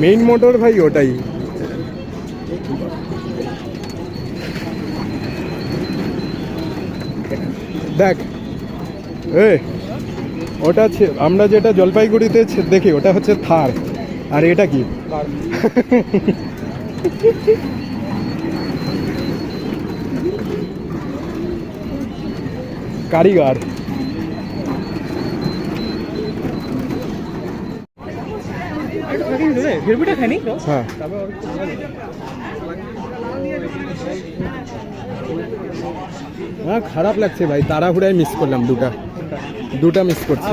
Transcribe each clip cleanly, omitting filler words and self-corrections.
Main motor ভাই ওটাই। দেখ ওটা আমরা যেটা জলপাইগুড়িতে দেখি ওটা হচ্ছে থার, আর এটা কি কারিগর। হ্যাঁ হ্যাঁ খারাপ লাগছে ভাই, তাড়াহুড়ায় মিস করলাম, দুটা মিস করছি।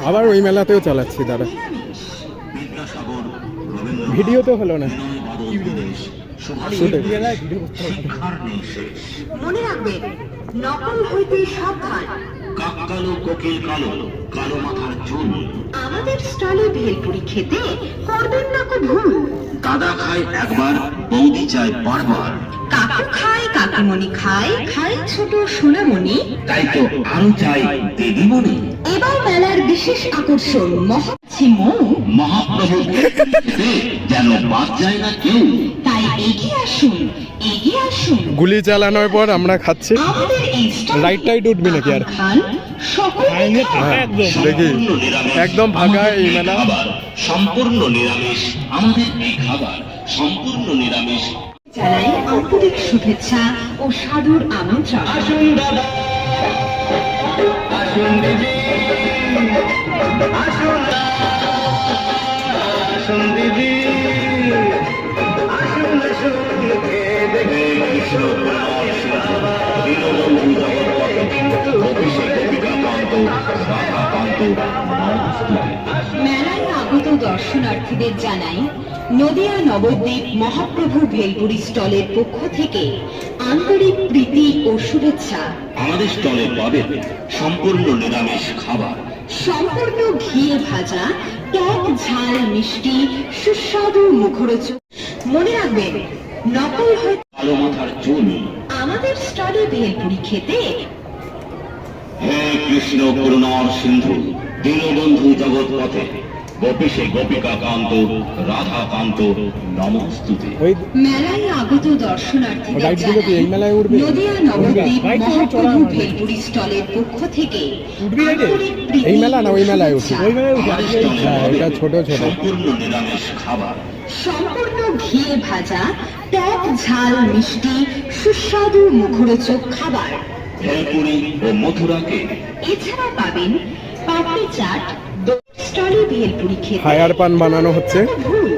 আবার ওই মেলাতেও চালাচ্ছি দাদা, ভিডিও তো হলো না। মনে রাখবেন, নকল হইতে সাবধান। কালো কোকিল কালো, কালো মাথার চুল। আমাদের স্টলে ভেলপুরি খেতে করবেন না কো ভুল। দাদা খায় একবার, বৌদি চায় বারবার। কাকু খায়, কাকিমণি খায়, খায় ছোট সোনামণি। তাই তো আরো চাই দিদিমণি। এবার মেলার বিশেষ আকর্ষণ মহাচ্ছি মৌ। মহাপ্রভু যেন বাদ যায় না কেউ। তাই এগিয়ে আসুন, এগিয়ে আসুন। গুলি চালানোর পর আমরা খাচ্ছি। আমাদের এই স্টলে রাইট টাইট উঠবি নাকি আর? খান সকল দেখি একদম ফাঁকা এই মেলা। সম্পূর্ণ নিরামিষ আমাদের এই খাবার, সম্পূর্ণ নিরামিষ। জানাই আন্তরিক শুভেচ্ছা ও সাদর আমন্ত্রণ। আসুন দাদা, আসুন দিদি, আসুন আসুন দিদি, আসুন আসুন খেয়ে দেখে কৃষ্ণ দীনবন্ধু জগৎপথে অভিষেক গোপিকাকান্ত রাধাকান্ত নমস্তুতে। মেলায় আগত দর্শনার্থীদের জানাই নদিয়া নবদ্বীপ মহাপ্রভু ভেলপুরি স্টলের পক্ষ থেকে আন্তরিক প্রীতি ও শুভেচ্ছা। আমাদের স্টলে পাবেন সম্পূর্ণ নিরামিষ খাবার, সম্পূর্ণ ঘিয়ে ভাজা, টক ঝাল মিষ্টি সুস্বাদু মুখরোচক। মনে রাখবেন, নকল হয় কালো মাথার চুল। আমাদের স্টলে ভেলপুরি খেতে হে কৃষ্ণ করুণার সিন্ধু, দীনবন্ধু জগৎপথে গোপীশে গোপিকাকান্ত রাধাকান্ত নমস্তুতে। মেলায় আগত দর্শনার্থীদের রাইডগুলো কি এই মেলায় উঠবে? নদিয়া নবদ্বীপ মহাপ্রভু ভেলপুরি স্টলের পক্ষ থেকে আন্তরিক প্রীতি এই মেলা না ওই মেলায় উঠি? শুভেচ্ছা। হ্যাঁ এটা ছোট ছোট। সম্পূর্ণ নিরামিষ খাবার, সম্পূর্ণ ঘিয়ে ভাজা, টক ঝাল মিষ্টি সুস্বাদু মুখরোচক খাবার। ভেলপুরি ও মথুরাকে এছাড়া পাবেন পাপড়ি চাট। স্টলে ভেলপুরি খেতে ফায়ার পান বানানো হচ্ছে। ভুল।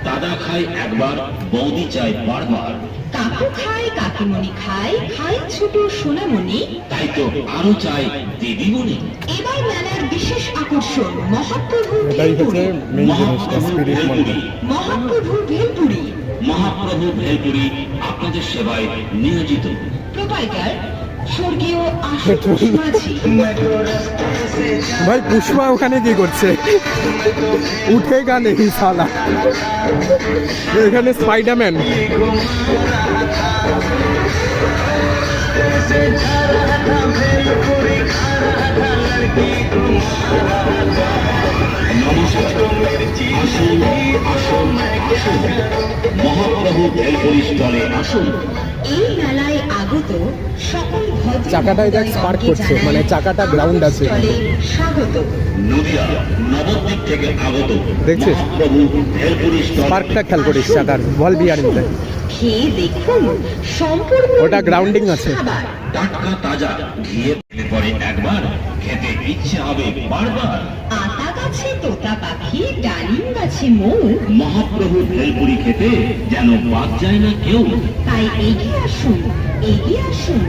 দাদা খায় একবার, বৌদি চায় বারবার। কাকু খায়, কাকিমণি খায়, খায় ছোট সোনামণি। তাই তো আরো চাই দিদিমণি। এবার মেলার বিশেষ আকর্ষণ মহাপ্রভু এটাই হচ্ছে ভেলপুরি। মেইন জিনিসটা, স্পিরিট মন্দির। মহাপ্রভু ভেলপুরি মহাপ্রভু ভেলপুরি আপনাদের সেবায় নিয়োজিত। প্রোপাইটার স্বর্গীয় আশুতোষ মাঝি। ভাই পুষ্পা ওখানে কি করছে? উঠে গানে সালা, এখানে স্পাইডারম্যান। নমস্কার, আসুন আসুন আসুন, মহাপ্রভু ভেলপুরি স্টলে আসুন। এই মেলায় আগত সকল ভদ্র চাকাটায় দেখ স্পার্ক করছে, মানে চাকাটা গ্রাউন্ড আছে। স্বাগত। নদিয়া নবদ্বীপ থেকে আগত দেখছিস? মহাপ্রভু ভেলপুরি স্টলে স্পার্কটা খেয়াল করিস চাকার, বল বিয়ারিংটা। খেয়ে দেখুন সম্পূর্ণ ওটা গ্রাউন্ডিং আছে। খাবার। টাটকা তাজা ঘিয়ে দিলে পরে একবার, খেতে ইচ্ছে হবে বারবার। আতা গাছে তোতা পাখি, ডালিম গাছে মৌ। মহাপ্রভু ভেলপুরি খেতে যেন বাদ যায় না কেউ। তাই এগিয়ে আসুন, এগিয়ে আসুন,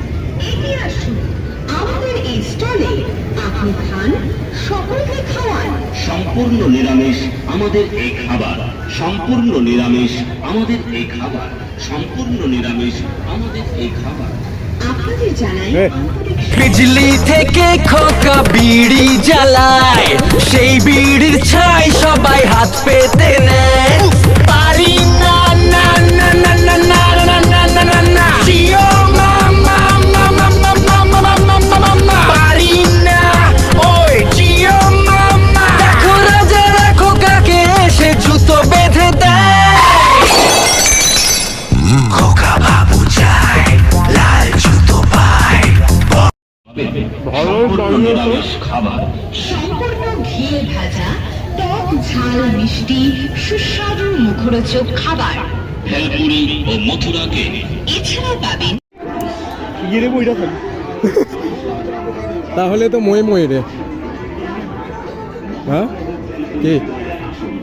এগিয়ে আসুন। আমাদের এই স্টলে আপনি খান, সকলকে খাওয়ান। সম্পূর্ণ নিরামিষ আমাদের এই খাবার, সম্পূর্ণ নিরামিষ আমাদের এই খাবার, সম্পূর্ণ নিরামিষ আমাদের এই খাবার। আপনাদের জানাই এ। আন্তরিক বিজলি থেকে খোকা বিড়ি জ্বালায়, সেই বিড়ির ছাই সবাই হাত পেতে নেয়। পারি না না না না না না না না না না না জিও মামা মামা মামা মামা মামা পারি না ওই জিও মামা। দেখো রাজা রাখো সম্পূর্ণ ঘিয়ে ভাজা টক ঝাল মিষ্টি সুস্বাদু মুখরোচক খাবার। ভেলপুরি ও মথুরাকে এছাড়াও পাবেন তাহলে তো ময়ে ময়ে রে। হ্যাঁ কি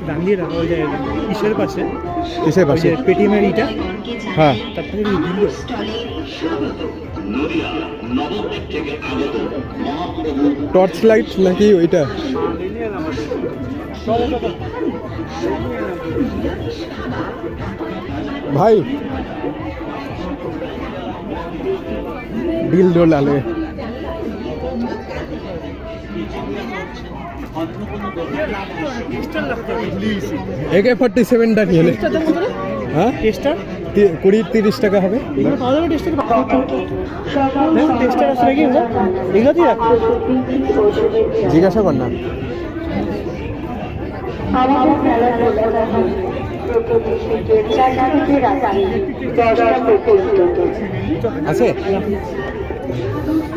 দাঁড়িয়ে রাখা ওই জায়গাটা কিসের পাশে কিসের পাশে? পেটিএমের ইটা হ্যাঁ তারপরে দিল স্টলে স্বাগত। নদিয়া নবদ্বীপ থেকে আগত মহাপ্রভু টর্চ লাইট নাকি ওইটা? ভাই ডিল ডোল আলে AK-47টা নিয়ে নে। হ্যাঁ টেস্টার 20-30 টাকা হবে। এগুলো পাওয়া যাবে টেস্টার টেস্টার আছে নাকি এগুলোতেই রাখো জিজ্ঞাসা কর না। আমাদের মেলা প্রতি থেকে 4টা থেকে রাত্রি 10টা পর্যন্ত। আছে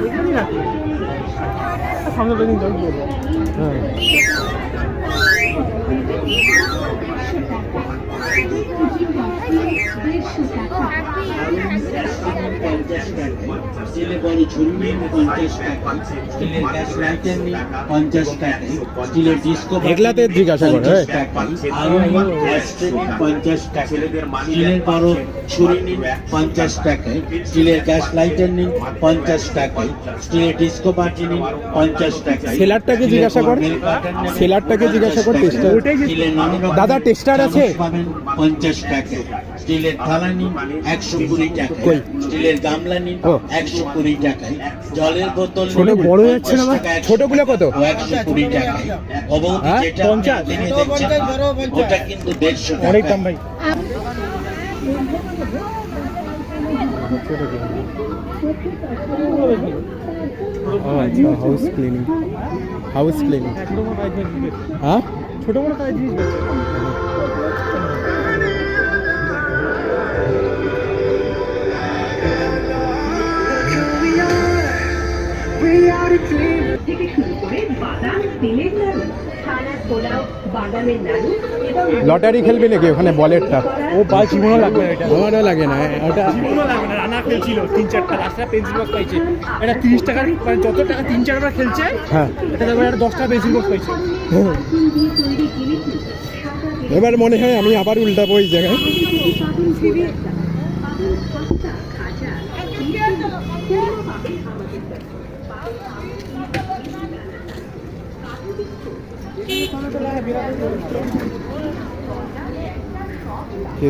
এখানেই রাখো সামনে বেরিয়ে যাও হ্যাঁ স্টিলের বড় ঝুড়ি 50 টাকা, স্টিলের গ্যাস লাইটার 50 টাকা, স্টিলের ডিস্কো এগুলাতে জিজ্ঞাসা করে, 50 টাকা, আলু 50 টাকা, স্টিলের বড় ছুরি নিন 50 টাকায়, স্টিলের গ্যাস লাইটার নিন 50 টাকায়, স্টিলের ডিস্কো বাটি নিন 50 টাকায়। সেলারটাকে জিজ্ঞাসা কর, সেলারটাকে জিজ্ঞাসা কর টেস্টার। স্টিলের নানা রকম দাদা, টেস্টার আছে? চামচ পাবেন 50 টাকায়, স্টিলের থালা নিন 120 টাকায়, কই? স্টিলের গামলা নিন ও। 120 টাকায়, জলের বোতল ছোট নিন বড় যাচ্ছে না 50 ভাই? টাকায়, ছোটগুলো কত? 120 টাকায়। অবধি হ্যাঁ? যেটা 50 আপনি দেখছেন, ওটা কিন্তু 150 অনেক টাকা। দাম ভাই ও আচ্ছা, হাউস ক্লিনিং, হাউস ক্লিনিং। ছোটো মোটো কাজ জিনিস হ্যাঁ ছোটো মোটো কাজ জিনিস বেচে। থেকে শুরু করে বাদাম তিলের নাড়ু ছানার পোলাও বাদামের নাড়ু এবং লটারি খেলবি নাকি ওখানে বলেরটা? ও বাল জীবনও লাগবে না এটা আমারও লাগে না ওটা। জীবনও লাগবে না। রানা খেলছিল 3-4টা রাস্তায় পেন্সিল বক্স পাইছে এটা 30 টাকার মানে যত টাকা 3-4বার খেলছে হ্যাঁ এটা দেখো একটা 10টা পেন্সিল বক্স পাইছে এবার মনে হয় আমি আবার উল্টাবো ওই জায়গায়।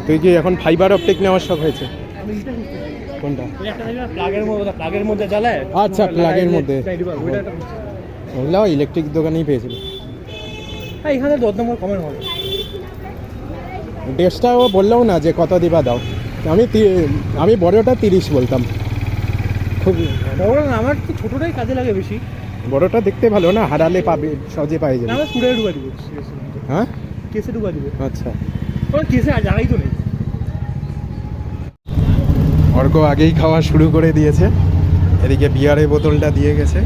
তুই কি এখন ফাইবার অপটিক নেওয়ার শখ হয়েছে? কোনটা? ওই একটা প্লাগের মধ্যে জ্বালায় আচ্ছা, প্লাগের মধ্যে। ওইটা একটা ওগুলো ইলেকট্রিক দোকানেই পেয়েছিল। হ্যাঁ এখানে দরদাম কমের হবে ড্রেসটাও বললেও না যে কত দিবা দাও। আমি বড়টা 30 বলতাম। খুব বড় না, আমার তো ছোটোটাই কাজে লাগে বেশি। বড়টা দেখতে ভালো না, হারালে পাবে, সহজে পাই না যাবে। আমার স্কুটারে ঢুকা দিব হ্যাঁ কেসে ঢুকা দিব আচ্ছা। কারণ কেসে আর জায়গাই তো নেই। অর্ক আগেই খাওয়া শুরু করে দিয়েছে। এদিকে বিয়ারের বোতলটা দিয়ে গেছে,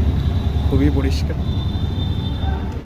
খুবই পরিষ্কার।